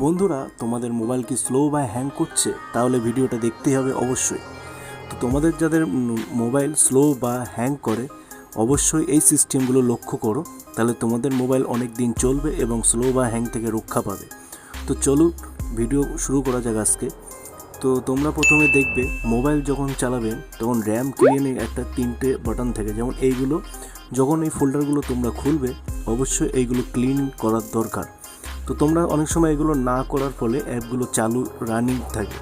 বন্ধুরা, তোমাদের মোবাইল কি স্লো বা হ্যাং করছে? তাহলে ভিডিওটা দেখতেই হবে অবশ্যই। তো তোমাদের যাদের মোবাইল স্লো বা হ্যাং করে অবশ্যই এই সিস্টেমগুলো লক্ষ্য করো, তাহলে তোমাদের মোবাইল অনেক দিন চলবে এবং স্লো বা হ্যাং থেকে রক্ষা পাবে। তো চলো ভিডিও শুরু করা যাক আজকে। তো তোমরা প্রথমে দেখবে মোবাইল যখন চালাবেন তখন র্যাম ক্লিয়ারিং একটা 3টে বাটন থাকে, যেমন এইগুলো। যখন এই ফোল্ডারগুলো তোমরা খুলবে অবশ্যই এইগুলো ক্লিন করার দরকার। তো তোমরা অনেক সময় এগুলো না করার ফলে অ্যাপগুলো চালু রানিং থাকে,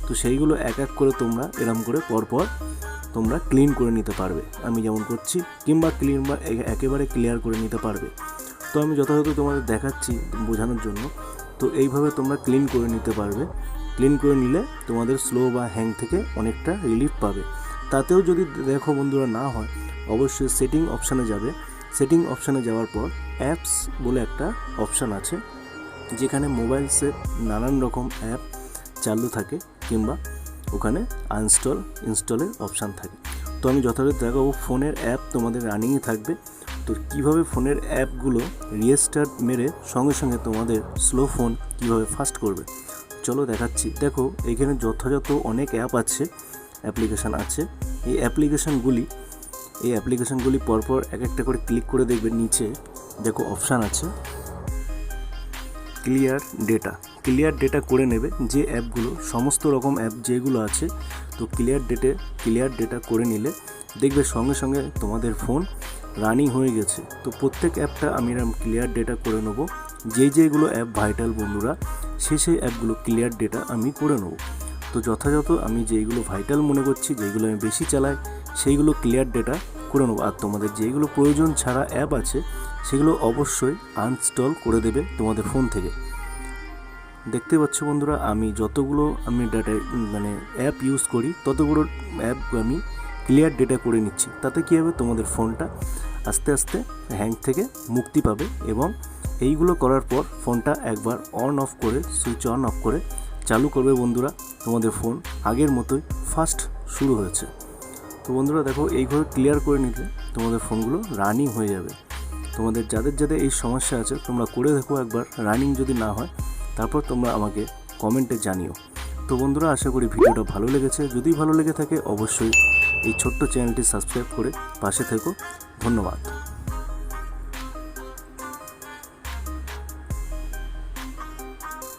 তো সেইগুলো এক এক করে তোমরা এরম করে পরপর তোমরা ক্লিন করে নিতে পারবে, আমি যেমন করছি, কিংবা ক্লিন বা একেবারে ক্লিয়ার করে নিতে পারবে। তো আমি যথাযথ তোমাদের দেখাচ্ছি বোঝানোর জন্য। তো এইভাবে তোমরা ক্লিন করে নিতে পারবে। ক্লিন করে নিলে তোমাদের স্লো বা হ্যাং থেকে অনেকটা রিলিফ পাবে। তাতেও যদি দেখো বন্ধুরা না হয়, অবশ্যই সেটিং অপশানে যাবে। সেটিং অপশানে যাওয়ার পর অ্যাপস বলে একটা অপশান আছে, যেখানে মোবাইলসের নানান রকম অ্যাপ চালু থাকে, কিংবা ওখানে ইনস্টলের অপশান থাকে। তো আমি যথাযথ দেখাবো ফোনের অ্যাপ তোমাদের রানিংয়ে থাকবে। তো কীভাবে ফোনের অ্যাপগুলো রিস্টার্ট মেরে সঙ্গে সঙ্গে তোমাদের স্লো ফোন কীভাবে ফাস্ট করবে, চলো দেখাচ্ছি। দেখো এখানে যথাযথ অনেক অ্যাপ আছে, অ্যাপ্লিকেশান আছে। এই অ্যাপ্লিকেশানগুলি পরপর এক একটা করে ক্লিক করে দেখবে, নিচে দেখো অপশান আছে ক্লিয়ার ডেটা করে নেবে। যে অ্যাপগুলো, সমস্ত রকম অ্যাপ যেগুলো আছে, তো ক্লিয়ার ডেটা করে নিলে দেখবে সঙ্গে সঙ্গে তোমাদের ফোন রানিং হয়ে গেছে। তো প্রত্যেক অ্যাপটা আমি এরকম ক্লিয়ার ডেটা করে নেবো। যেগুলো অ্যাপ ভাইটাল বন্ধুরা, সেই অ্যাপগুলো ক্লিয়ার ডেটা আমি করে নেবো। তো যথাযথ আমি যেইগুলো ভাইটাল মনে করছি, যেগুলো আমি বেশি চালাই, সেইগুলো ক্লিয়ার ডেটা করে নেবো। আর তোমাদের যেইগুলো প্রয়োজন ছাড়া অ্যাপ আছে, সেগুলো অবশ্যই আনইনস্টল করে দেবে তোমাদের ফোন থেকে। দেখতে পাচ্ছ বন্ধুরা, আমি যতগুলো ডাটা অ্যাপ ইউজ করি, ততগুলো অ্যাপ আমি ক্লিয়ার ডেটা করে নিচ্ছি। তাতে কী হবে, তোমাদের ফোনটা আস্তে আস্তে হ্যাং থেকে মুক্তি পাবে। এবং এইগুলো করার পর ফোনটা একবার সুইচ অন অফ করে চালু করবে বন্ধুরা, তোমাদের ফোন আগের মতোই ফাস্ট শুরু হয়েছে। তো বন্ধুরা দেখো, এইভাবে ক্লিয়ার করে নিলে তোমাদের ফোনগুলো রানিং হয়ে যাবে। তোমাদের যাদের এই সমস্যা আছে, তোমরা করে দেখো একবার। রানিং যদি না হয়, তারপর তোমরা আমাকে কমেন্টে জানিও। তো বন্ধুরা, আশা করি ভিডিওটা ভালো লেগেছে। যদি ভালো লেগে থাকে অবশ্যই এই ছোট্ট চ্যানেলটি সাবস্ক্রাইব করে পাশে থেকো। ধন্যবাদ।